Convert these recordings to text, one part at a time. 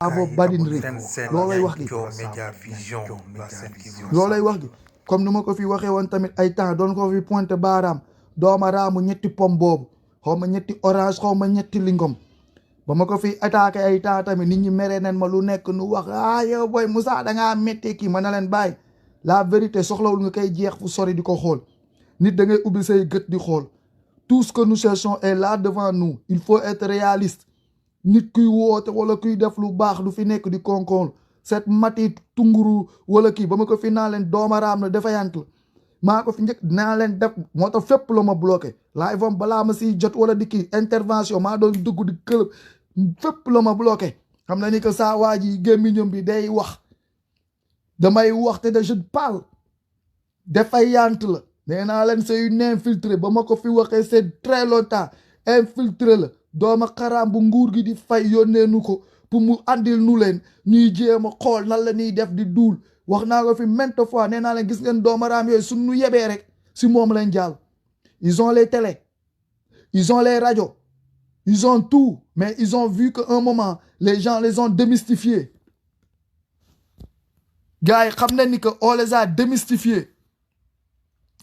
abo badinri loolay wax gi loolay wax gi comme ni ma ko fi waxee woon tamit ay temps doon ko fi pointé baaraam dooma raamu ñetti pom boobu xaw ma ñetti orange xaw ma ñetti lingom ba ma ko fi attaqué ay temps tamit nit ñi meree nen ma lu nekk nu wax yow boy Moussa da ngaa méttee kii ma ne leen bàyyi la vérité soxlawul nga koy jeex fu sori di ko xool nit da ngay ubbi say gët di xool tout ce que nous cherchons est là devant nous il faut être réaliste nit kuy woote wala kuy def lu baax du fi nekk di konkoon cette mati tunguru wala kii ba ma ko fi naa leen doomaraam la dafa yant la maa ko fi njëkk naa leen def moo tax fépp la ma bloqué live am balaa ma siy jot wala di kii intervention maa doon dugg di këlëb fépp la ma bloqué xam na ni que saa waa ji gémmiñam bi day wax damay wax te de je parle dafay yant la nee naa leen c'est une infiltré ba ma ko fi waxee c'est très longtemps infiltré la dooma xaraam bu nguur gi di fay yónnee nu ko pour mu andil nu leen ñuy jéem a xool nan la ñuy def di duul wax naa ko fi maintes fois nee naa leen gis ngeen doomaraam yooyu suñ nu yebee rek si moom leen jàll ils ont les télés ils ont les radios ils ont tout mais ils ont vu qu'à un moment les gens les ont démystifiés gars yi xam nañ ni que on les a démystifiés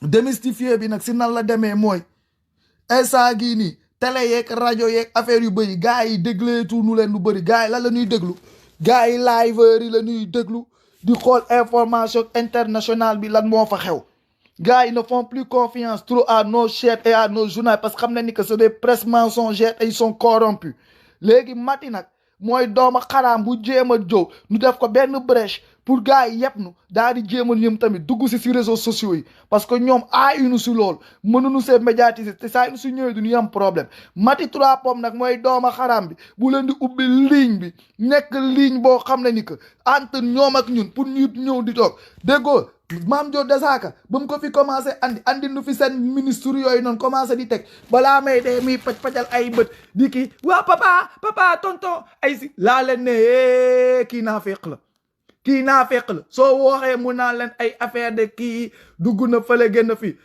démystifié bi nag si nan la demee mooy instant gii nii télé yeeg rajo yeeg affaire yu bëri gars yi dégleetu nu leen lu bëri gars yi lan la ñuy déglu gars yi liveurs yi la ñuy déglu di xool information internationale bi lan moo fa xew gars yi ne font plus confiance trop à nos chefs et à nos journaux parce que xam na ni que c'est des presses mensongères et ils sont corrompus léegi mati nag mooy dooma xaraam bu jéem a jóg ñu def ko benn brèche pour gars yi yëpp nu daal di jéem a ñoom tamit dugg si réseaux sociaux yi parce que ñoom aayuñu si lool mënuñu see médiatiser te saa yu si ñëwee du ñu am problème mati trois pommes nag mooy dooma xaraam bi bu leen di ubbi ligne bi nekk ligne boo xam ne ni que entre ñoom ak ñun pour ñu ñëw di toog déggoo Mame Dio Diazaka ba mu ko fi commencé andi nu fi seen ministre yooyu noonu commencé di teg balaa may dee muy pajal ay bët di kii waa papa tonton ay si laa leen ne kii naa fekk la kii naa fekk la soo waxee mu naa leen ay affaire de kii dugg na fële génn fii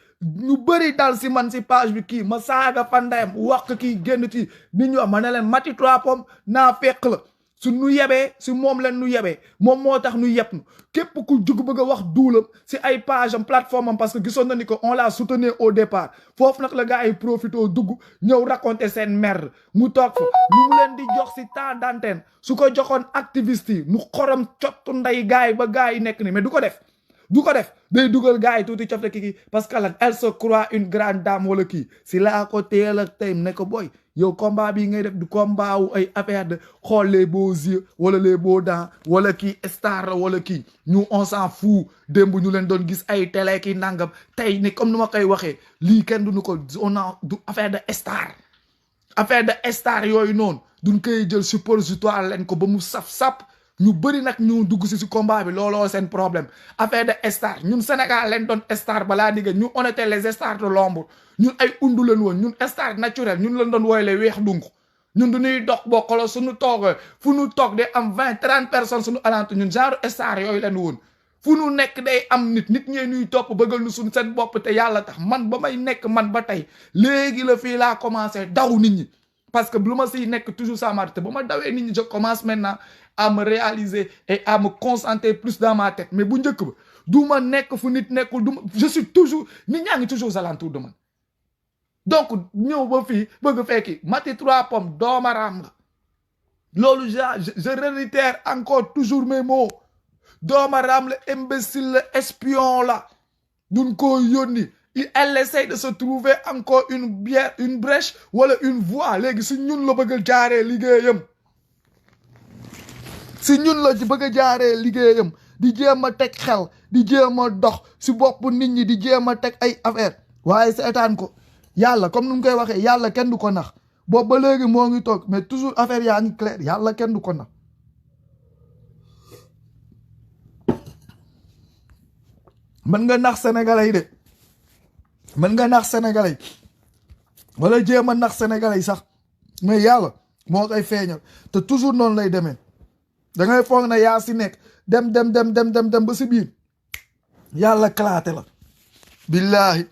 ñu bëri dal si man si page bi kii ma saaga fandayam wax kii génn ci nit ñu wax ma ne leen mati trois pommes naa fekk la su nu yebee si moom leen nu yebee moom moo tax nu yeb nu képp ku jug bëgg a wax duulam si ay page am plateforme am parce que gisoon na ni que on l'a soutenu au départ foofu nag la gars yi profité dugg ñëw raconter seen merde mu toog fa lu mu leen di jox si temps d'antenne su ko joxoon activiste yi nu xorom cottu nday gars yi ba gars yi nekk ni mais du ko def day dugal gars yi tuuti cofte kii parce que lan elle se croit une grande dame wala kii si laa ko teel ak tey ne ko boy yow combat bii ngay def du combat wu ay affaire de xool les beaux yeux wala les beaux dents wala kii star la wala kii ñu on s'en fout démb ñu leen doon gis ay télé kii nangam tey ni comme nu ma koy waxee lii kenn duñu ko on a du affaire de star yooyu noonu duñ koy jël suppositoire leen ko ba mu sap ñu bëri nag ñu dugg si combat bi looloo seen problème affaire de star ñun Sénégal leen doon star balaa digga ñu on était les stars de l'ombre ñun ay undu leen woon ñun star naturel ñun leen doon wooyle weex dunk ñun du ñuy dox bokkalo suñu toog fu ñu toog de am 20-30 personnes suñu alentour ñun genre star yooyu leen woon fu ñu nekk day am nit ñee ñuy topp bëggal ñu suñu seen bopp te yàlla tax man ba may nekk man ba tey léegi la fii laa commencé daw nit ñi parce que lu ma siy nekk toujours ça m'a te ba ma dawee nit ñi je commence maintenant à me réaliser et à me concentrer plus dans ma tête mais bu njëkk ba du ma nekk fu nit nekkul je suis toujours nit ñaa ngi toujours aux alentours de man donc ñëw ba fii bëgg fekki mati trois pommes doomaraam la loolu je réitère encore toujours mes mots doomaraam la imbécile la espion la duñ ko yónni elle essaie de se trouver encore une brèche wala une voie léegi si ñun la bëgg a jaaree liggéeyam si ñun la bëgg a jaaree liggéeyam di jéem a teg xel di jéem a dox si bopp nit ñi di jéem a teg ay affaire waaye seetaan ko yàlla comme nu mu koy waxee yàlla kenn du ko nax boobu ba léegi moo ngi toog mais toujours affaire yaa ngi clair yàlla kenn du ko nax mën nga nax sénégalais yi de mën nga nax sénégalais yi wala jéem a nax sénégalais yi sax mais yàlla moo koy feeñal te toujours noonu lay demee da ngay foog na yaa si nekk dem ba si biir yàlla claté la billahi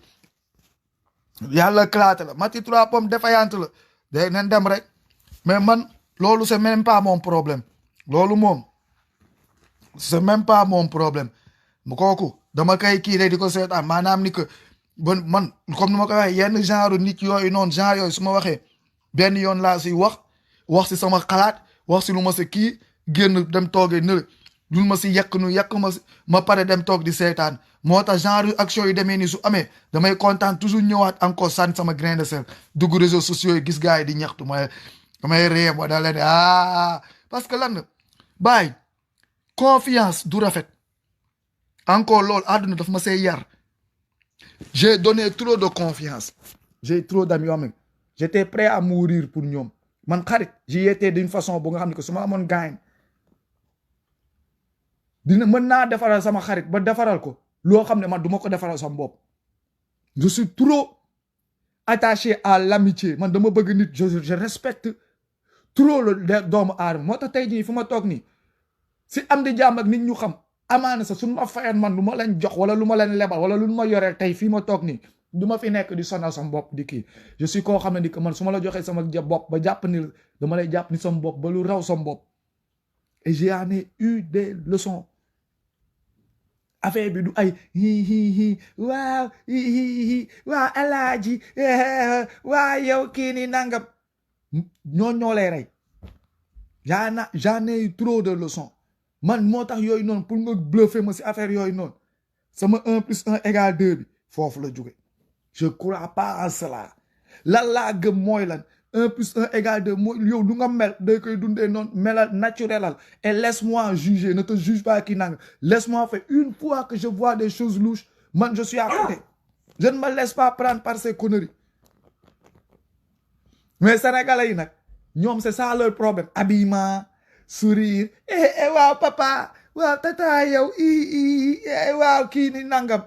yàlla claté la mati trois pommes défaillante la day nen dem rek mais man loolu c'est même pas mon problème loolu moom c'est même pas mon problème mu kooku dama koy kii rek di ko seetaan maanaam ni que bon man comme ni ma ko waxee yenn genre nit yooyu noonu genre yooyu su ma waxee benn yoon laa si wax si sama xalaat wax si lu ma si kii génn dem toogee nële dul ma si yekk ma si ma pare dem toog di seetaan moo tax genre yu action yi demee ni su amee damay kontaan toujours ñëwaat encore sànni sama grain de sel dugg réseaux sociaux yi gis gars yi di ñaxtu damay ree ba da leen parce que lan bàyyi confiance du rafet encore loolu àdduna daf ma see yar j'ai donné trop de confiance j'ai trop d'amis yoo xam ne j'étais prêt à mourir pour ñoom man xarit j'y étais d'une façon bu nga xam ne que su ma amoon gaañ dina mën naa defaral sama xarit ba defaral ko loo xam ne man du ma ko defaral sama bopp je suis trop attaché à l'amitié man dama bëgg nit je respecte trop le doomu aadama moo tax tey jii fu ma toog nii si am di jàmm ak nit ñu xam amaana sax suñu ma fayan man lu ma leen jox wala lu ma leen lebal wala lu ma yoreel tey fii ma toog nii du ma fi nekk di sonal sama bopp di kii je suis koo xam ne ni que man su ma la joxee sama bopp ba jàpp ni dama lay jàpp ni sama bopp ba lu raw sama bopp et j'en ai eu des leçons affaire bi du ay hi waaw hi waaw alaaji waaw yow kii ni nangam ñoo lay rey j'en ai eu trop de leçons man moo tax yooyu noonu pour nga bluffer ma si affaire yooyu noonu sama 1 + 1 = 2 bi foofu la jóge je crois pas en cela lan laa gëm mooy lan 1 + 1 = 2 mooy yow du nga mel day koy dundee noonu melal naturelal et laisse-moi juger ne te juge pas kii nanga laisse-moi faire une fois que je vois des choses louches man je suis à côté je ne me laisse pas prendre par ces conneries mais sénégalais yi nag ñoom c'est ça leur problème habillement sourire waaw papa waaw tata yow waaw kii ni nangam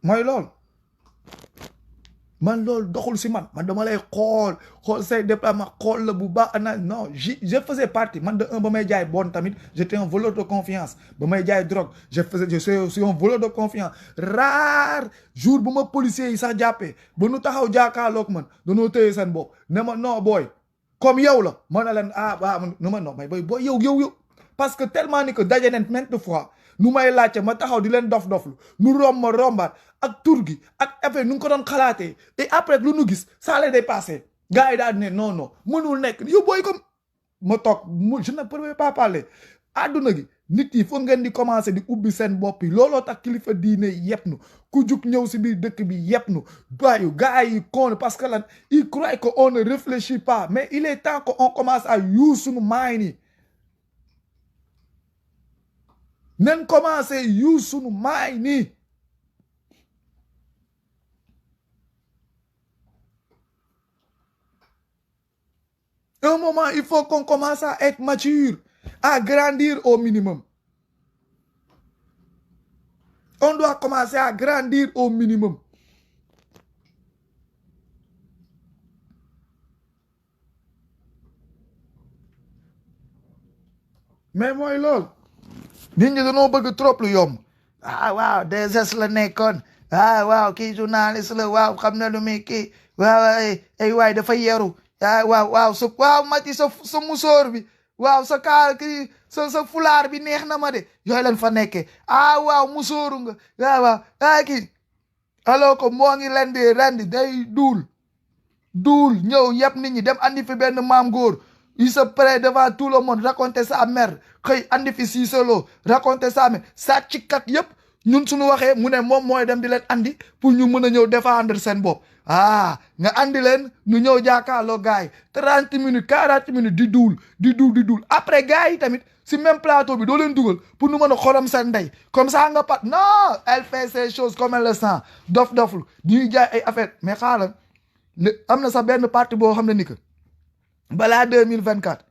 mooy lool man loolu doxul si man dama lay xool say déplacement xool la bu baax non je faisais partie man de un ba may jaay bon tamit j'étais un voleur de confiance ba may jaay drogue je suis aussi un voleur de confiance rare jour bu ma policier yi sax jàppee ba nu taxaw jaakaarloog man danoo téye seen bopp ne ma non booy comme yow la ma ne leen waaw nu ma non may booy yow parce que tellement ni que daje nañ maintes fois nu may laajte ma taxaw di leen dof-doflu nu rombaat ak tur gi ak affaire nu ko doon xalaatee et après lu nu gis ça les dépassé gars yi daal ne non mënul nekk yow booy comme ma toog je ne peux pas parler adduna gi nit yi foog ngeen di commencer di ubbi seen bopp yi looloo tax kilifa diine yëpp nu ku jug ñëw si biir dëkk bi yëpp nu bàyyi gars yi kon parce que lan ils croient que on ne réfléchit pas mais il est temps que on commence à use suñu mind yi nañ commencer use suñu mind yi un moment il faut qu'on commence à être mature à grandir au minimum on doit commencer à grandir au minimum mais mooy lool nit ñi dañoo bëgg trop lu yomb waaw DSS la nekkoon waaw kii journaliste la waaw xam na lu muy kii waaw ay waay dafa yeru waaw Mati sa musóor bi waaw sa kaal kii sa fulaar bi neex na ma de yooyu leen fa nekkee waaw musóoru nga waaw kii alors que moo ngi leen di rendi day duul ñëw yëpp nit ñi dem andi fi benn maam góor il se prête devant tout le monde raconter sa mère xëy andi fi Cissé Lo raconter sa mère sàcckat yëpp ñun suñu waxee mu ne moom mooy dem di leen andi pour ñu mën a ñëw défendre seen bopp nga andi leen ñu ñëw jàkkaarloo gars yi 30 minutes 40 minutes di duul après gars yi tamit si même plateau bi doo leen dugal pour ñu mën a xorom seen ndey comme ça nga pat non elle fait ces choses comme elle le sent dof-doflu ñuy jaay ay affaire mais xaaral am na sax benn parti boo xam ne ni que balaa 2024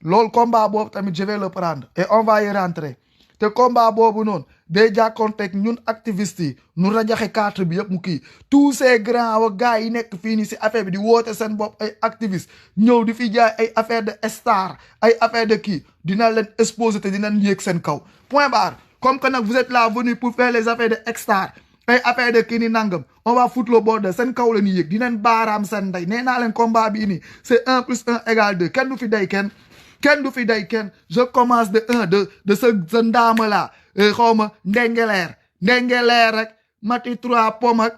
loolu combat boobu tamit je vais le prendre et on va y rentrer te combat boobu noonu day jàkkoonteeg ñun activistes yi nu rajaxe carte bi yëpp mu kii tous ces grands wa gars yi nekk fii nii si affaire bi di woote seen bopp ay activistes ñëw di fi jaay ay affaire de star ay affaire de kii dina leen exposer te dinañ yéeg seen kaw point barre comme que nag vous êtes là venu pour faire les affaires de star ay affaire de kii ni nangam on va foutre le bordel seen kaw la ñuy yëg dinañ baaraam seen ndey nee naa leen combat bii nii c'est 1 + 1 = 2 kenn du fi day kenn du fi day kenn je commence de 1 de ce ndaama la xaw ma ndengeleer rek mati 3 pom ak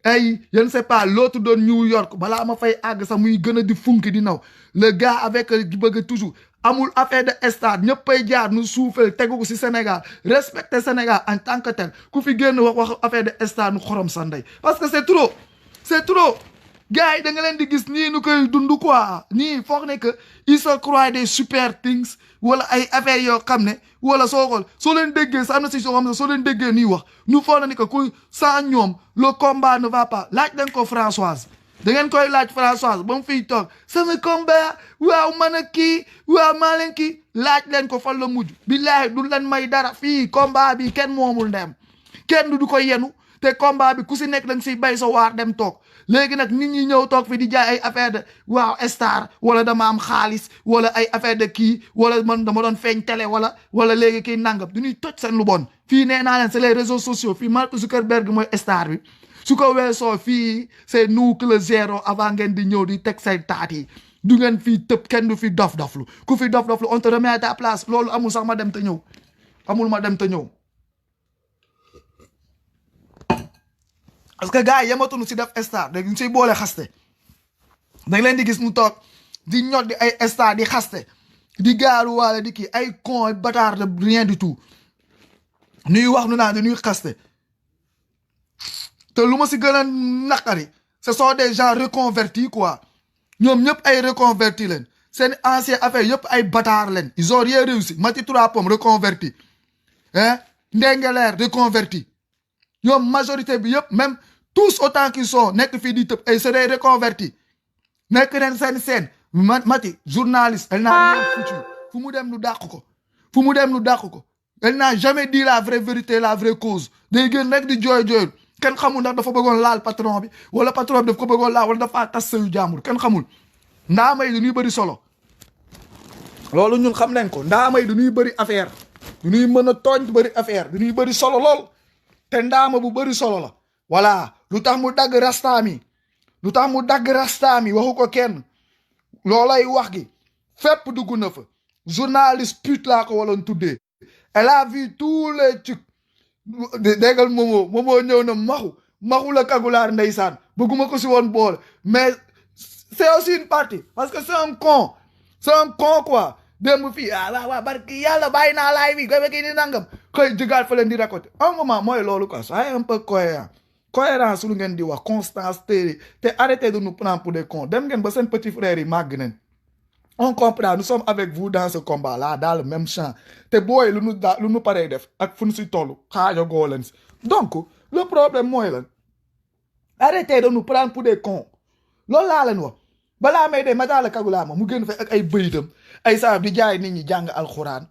ay je ne sais pas l'autre doon New York balaa ma fay àgg sax muy gën a di funki di naw le gars avec bëgg toujours amul affaire de stade ñëppay jaar nu suufel tegu ko si Sénégal respecter Sénégal en tant que tel ku fi génn wax affaire de stade nu xorom sa ndey parce que c'est trop gars yi da nga leen di gis nii nu koy dund quoi nii foog ne que ils se croient des super things wala ay affaire yoo xam ne wala soo leen déggee sa am na si soo xam ne soo leen déggee nii wax nu foog na ni que ku sans ñoom le combat ne va pas laaj leen ko Françoise da ngeen koy laaj Françoise ba mu fiy toog sama combat waaw man a kii waaw maa leen kii laaj leen ko fan la mujj billaahi du leen may dara fii combat bi kenn moomul ndem kenn du ko yenu te combat bi ku si nekk da nga siy bay sa waar dem toog léegi nag nit ñi ñëw toog fi di jaay ay affaire de waaw star wala dama am xaalis wala ay affaire de kii wala man dama doon feeñ télé wala léegi kii nangam du ñuy toj seen lu bon fii nee naa leen c'est les réseaux sociaux fii Mark Zuckerberg mooy star bi su ko weesoo fii c'est nous que le zéro avant ngeen di ñëw di teg say taat yi du ngeen fii tëb kenn du fi dof-doflu ku fi dof-doflu on te remet à ta place loolu amul sax ma dem te ñëw amul ma dem te ñëw parce que gars yi yamatuñu si def star dañ siy boole xaste dañ leen di gis mu toog di ñot di ay star di xaste di gaaru waale di kii ay con bâtard de rien du tout ñuy wax nu naan di ñuy xaste te lu ma si gën a naqari ce sont des gens reconvertis quoi ñoom ñëpp ay reconvertis leen seen ancien affaire yëpp ay bâtard leen ils ont rien réussi Mati 3 Pommes reconverti hein Ndengeleer reconverti ñoom majorité bi yëpp même tous autant qu'ils sont nekk fii di tëb ay c'est des reconvertis nekk ren seen Mati journaliste elle n'a rien foutu fu mu dem lu dàq ko elle n'a jamais dit la vraie vérité la vraie cause day gën rek di jooy kenn xamul ndax dafa bëggoon laal patron bi wala patron bi daf ko bëggoon laal wala dafa tas sayu jàmbur kenn xamul ndaama yi du ñuy bëri solo loolu ñun xam nañ ko ndaama yi du ñuy bëri affaire du ñuy mën a tooñ bëri affaire du ñuy bëri solo lool te ndaama bu bëri solo la voilà lu tax mu dagg rastaami waxu ko kenn loolay wax gi fépp dugg na fa journaliste pute laa ko waloon tuddee elle a vu tous les trucs déggal moomoo ñëw na maxu la kagulaar ndeysaan bëgguma ko si woon boole mais c'est aussi une partie parce que c'est un con quoi démb fii waaw barki yàlla bàyyi naa laay bi gabe kii ni nangam koy jëgaat fa leen di raconter un moment mooy loolu quoi soyez un peu cohérence lu ngeen di wax constance te arrêtez de nous prendre pour des cons dem ngeen ba seen petit frère yi màgg nañ on comprend nous sommes avec vous dans ce combat là dans le même champ te booy lu nu paree def ak fu nu si toll xaajo goo leen si donc le problème mooy lan arrêtez de nous prendre pour des cons loolu laa leen wax balaa may de ma daala kagulaa ma mu génn fa ak ay bëyitam ay saab di jaay nit ñi jàng alxuraan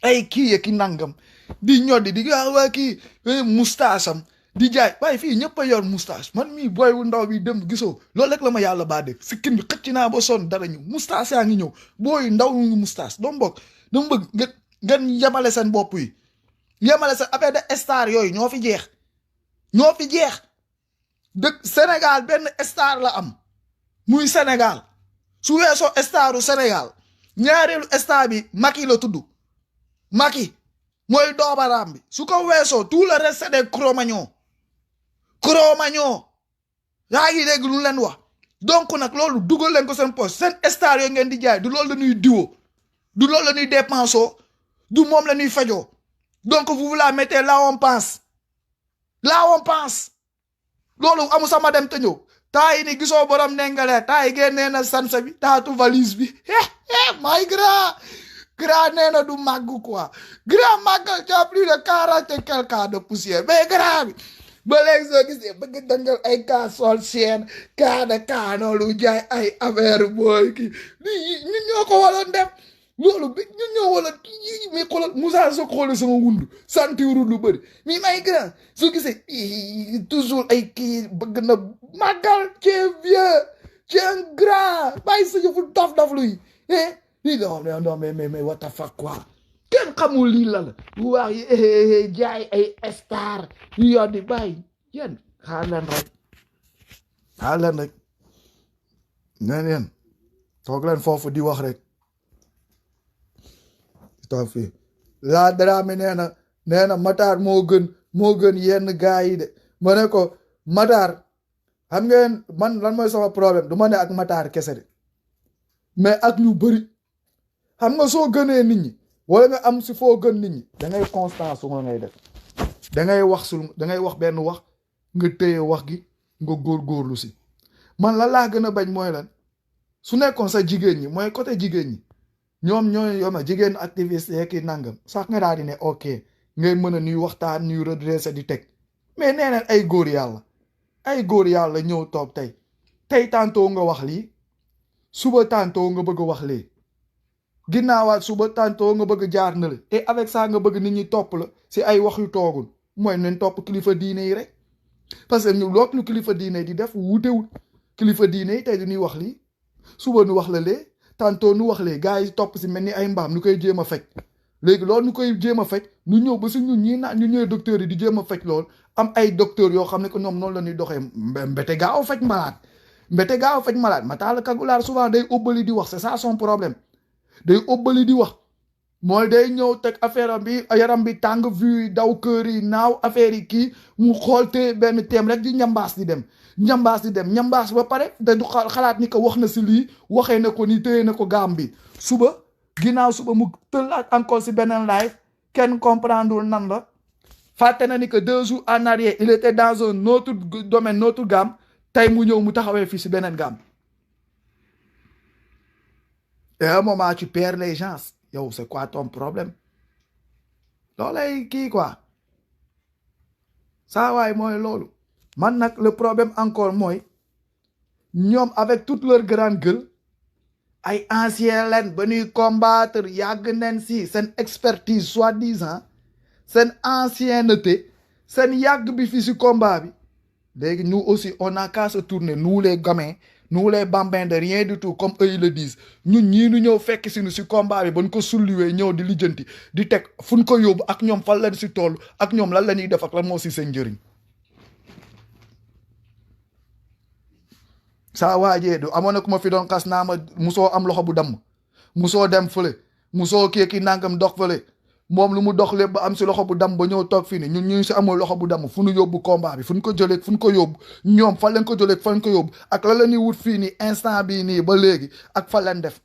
ay kii ya ki nangam di ñoddi di waa kii moustache am di jaay waaye fii ñëpp a yor moustache man mii booy wu ndaw bi dem gisoo loolu rek la ma yàlla baa dégg sikkin bi xëcc naa ba sonn dara ñu moustache yaa ngi ñëw booy ndaw ñu ngi moustache doo mbokk dama bëgg ngeen yemale seen bopp yi yemale seen affaire de star yooyu ñoo fi jeex dëkk Sénégal benn star la am muy Sénégal su weesoo staru Sénégal ñaareelu star bi Macky la tudd Macky mooy doobaraam bi su ko weesoo tout le reste c'est des Cro-Magnons yaa ngi dégg lu leen wax donc nag loolu dugal leen ko seen poche seen star yooyu ngeen di jaay du loolu la ñuy diwoo du loolu la ñuy dépensoo du moom la ñuy fajoo donc vous la mettez là on pense loolu amu sama dem te ñëw taa yi ni gisoo borom Ndengeleer taa yi génnee na sansa bi taatu valise bi my grand nee na du màgg quoi grand màggal ca plus de 40 et quelques cas de poussière mais grand bi ba léegi soo gisee bëgg dangal ay cas sol seen cas de kaano lu jaay ay affaire booy kii ñun ñoo ko waloon def loolu bi ñun ñoo wala kii mi xoolal Moussa soo xoolee sama wundu santiwul lu bëri mi may grand soo gisee toujours ay kii bëgg na màggal c'est vieux c'est un grand bàyyi sa yëfu dof luy non mais what the fuck quoi kenn xamul lii la wax jaay ay star yu yor di bàyyi yéen xaar leen rek neen yéen toog leen foofu di wax rek toog fii laa Dramé nee na Matar moo gën yenn gars yi de ma ne ko Matar xam ngeen man lan mooy sama problème du ma ne ak Matar kese de mais ak ñu bëri xam nga soo gënee nit ñi wala nga am si foo gën nit ñi da ngay constance su nga ngay def da ngay wax benn wax nga téye wax gi nga góorgóorlu si man la laa gën a bañ mooy lan su nekkoon sa jigéen ñi mooy côté jigéen ñi ñoom ñooy yoma jigéen activiste yeeki nangam sax nga daal di ne ok ngay mën a nuy waxtaan ñuy redresser di teg mais nee neen ay góor yàlla ñëw toog tey tantôt nga wax lii suba tantôt nga bëgg a wax lii ginnaawaat suba tantôt nga bëgg jaar na la et avec ça nga bëgg nit ñi topp la si ay wax yu toogul mooy nañ topp kilifa diine yi rek parce que ñu loolu lu kilifa diine di def wutewul kilifa diine yi tey dañuy wax lii suba nu wax la lee tantôt nu wax lee gars yi topp si mel ni ay mbaam nu koy jéem a faj léegi loolu nu koy jéem a faj nu ñëw ba si ñun ñii naan ñu ñëwee docteurs yi di jéem a faj loolu am ay docteurs yoo xam ne que ñoom noonu la ñuy doxee mbete gaaw faj malade Matar Kagulaar souvent day óbbali di wax c'est ça son problème day óbbali di wax mooy day ñëw teg affaire bi yaram bi tàng vu daw kër yi naaw affaire yi kii mu xool te benn teem rek di ñambaas di dem ñambaas ba pare da du xalaat ni ko wax na si lii waxee na ko ni téye na ko gaam bi ginnaaw suba mu tëllaat encore si beneen live kenn comprendre nan la fàtte na ni que 2 jours en arrière il était dans un autre domaine autre gamme tey mu ñëw mu taxawee fii si beneen gamme et à un moment tu perds les gens yow c'est quoi ton problème loolay kii quoi saa waay mooy loolu man nag le problème encore mooy ñoom avec toute leur grande gueule ay ancien leen ba ñuy combattre yàgg nen si seen expertise soi-disant seen ancienneté seen yàgg bi fi si combat bi léegi nous aussi on n'a qu'à se tourner nous les gamins nous les bambins de rien du tout comme eux ils le disent ñun ñii nu ñëw fekk si nu si combat bi ba ñu ko sulliwee ñëw di lijjanti di teg fu ñu ko yóbbu ak ñoom fan lañ si toll ak ñoom lan la ñuy def ak lan moo si seen njëriñ saa waajee du amoon na ku ma fi doon xas naa ma musoo am loxo bu damm musoo dem fële musoo kii nangam dox fële moom lu mu dox lépp ba am si loxo bu damm ba ñëw toog fii ni ñun ñu si amul loxo bu damm fu ñu yóbbu combat bi fu ñu ko jëlee fu ñu ko yóbbu ñoom fan lañ ko jëlee fan ko yóbbu ak la la ñuy wut fii nii instant bii nii ba léegi ak fan lañ def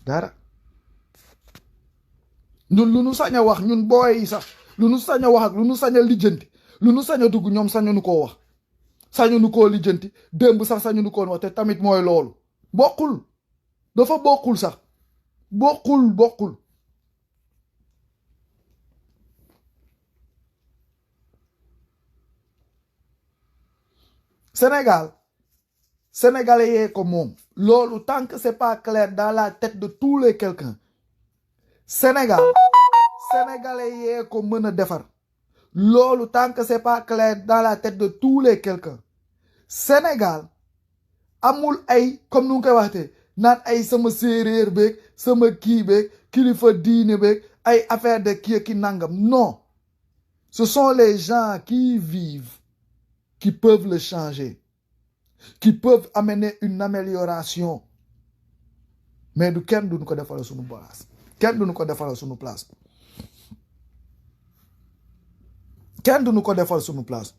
dara ñun lu nu sañ a wax ñun booy yi sax lu nu sañ a wax ak lu nu sañ a lijjanti lu nu sañ a dugg ñoom sañu koo wax sañu koo lijjanti démb sax sañu koo wax te tamit mooy loolu bokkul dafa bokkul sax bokkul Sénégalais yee ko moom loolu tant que c'est pas clair dans la tête de tous les quelqu'un Sénégalais yee ko mën a defar loolu tant que c'est pas clair dans la tête de tous les quelqu'un Sénégal amul ay comme nu nga koy waxtee naan ay sama séeréer beeg sama kii beeg kilifa diine beeg ay affaire de kii ki nangam non ce sont les gens qui vivent qui peuvent le changer qui peuvent amener une amélioration mais du kenn duñu ko defal suñu place kenn duñu ko defal suñu place kenn duñu ko defal suñu place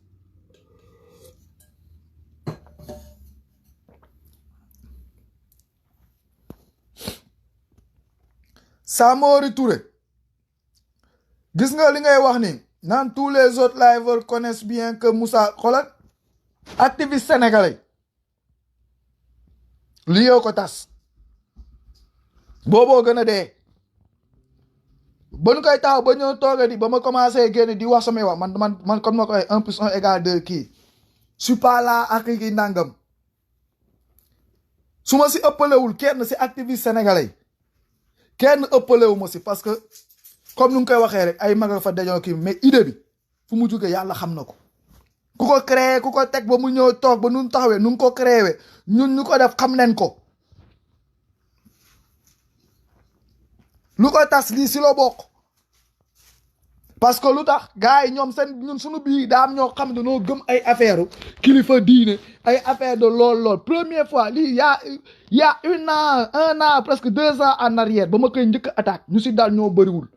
Samori Touré gis nga li ngay wax ni naan tous les autres liveurs connaissent bien que Moussa xoolal activiste sénégalais li yow ko tas booboo gën a dee ba nu koy taxaw ba ñëw toogee di ba ma commencé génn di wax samay wax man comme ma ko waxee 1 plus 1 égale 2 kii su pas là ak kii nangam su ma si ëppalewul kenn si activiste sénégalais kenn ëppalewu ma si parce que comme nu ngi koy waxee rek ay maga fa dañoo kii mais idée bi fu mu jógee yàlla xam na ko ku ko créé ku ko teg ba mu ñëw toog ba nun taxawee nu ngi ko créé ñun ñu ko def xam leen ko lu ko tas lii si la bokk parce que lu tax gars yi ñoom seen ñun suñu biir daa am ñoo xam ne dañoo gëm ay affaire kilifa diine ay affaire de lool première fois lii y a un an presque 2 ans en arrière ba ma koy njëkk attaque ñu si daal ñoo bëriwul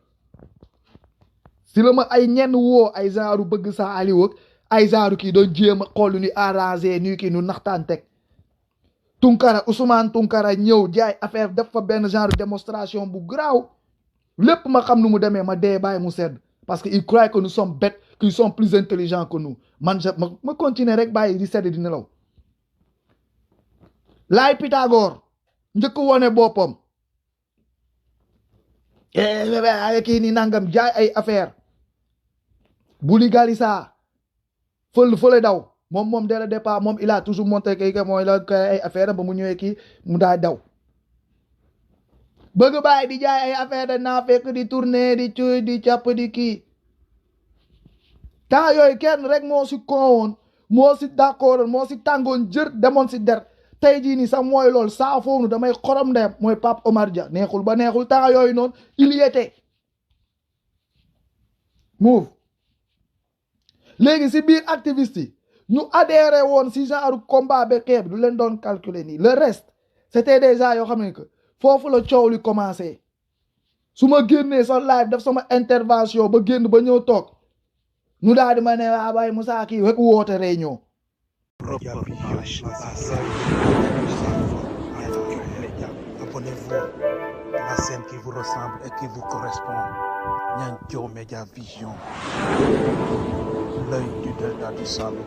si la ma ay ñenn woo ay genre bëgg saa Aliou ak ay genre kii doon jéem a xool ni arrangé nii kii nu naxtaan teg Tunkara Ousmane Tunkara ñëw jaay affaire def fa benn genre démonstration bu garaaw lépp ma xam nu mu demee ma dee bàyyi mu sedd parce que ils croient que nous sommes bêtes qu'ils sont plus intelligents que nous man ma continuer rek bàyyi di sedd di nelaw laay Pythagore njëkk wone boppam kii ni nangam jaay ay affaire Bouli Galissa fële daw moom dès le départ moom il a toujours montré que mooy la ay affaire ba mu ñëwee kii mu daay daw bëgg bàyyi di jaay ay affaire de naa fekk di tourner di cuy di càpp di kii temps yooyu kenn rek moo si kowoon moo si d'accord moo si tàngoon jër demoon si der tey jii nii sax mooy loolu saa foofu damay xorom ndeyam mooy Pape Omar Dia neexul ba neexul temps yooyu noonu il y était move léegi si biir activiste yi ñu adhéré woon si genre combat ba xeeb du leen doon calculer nii le reste c'était déjà yoo xam ne que foofu la coow li commencé su ma génnee sa live def sama intervention ba génn ba ñëw toog nu daal di ma ne waa bay Moussa kii rek woote réunion. Abonnez-vous à la scène qui vous ressemble et qui vous correspond. Nianthio Média Vision, l'œil du delta du Saloum.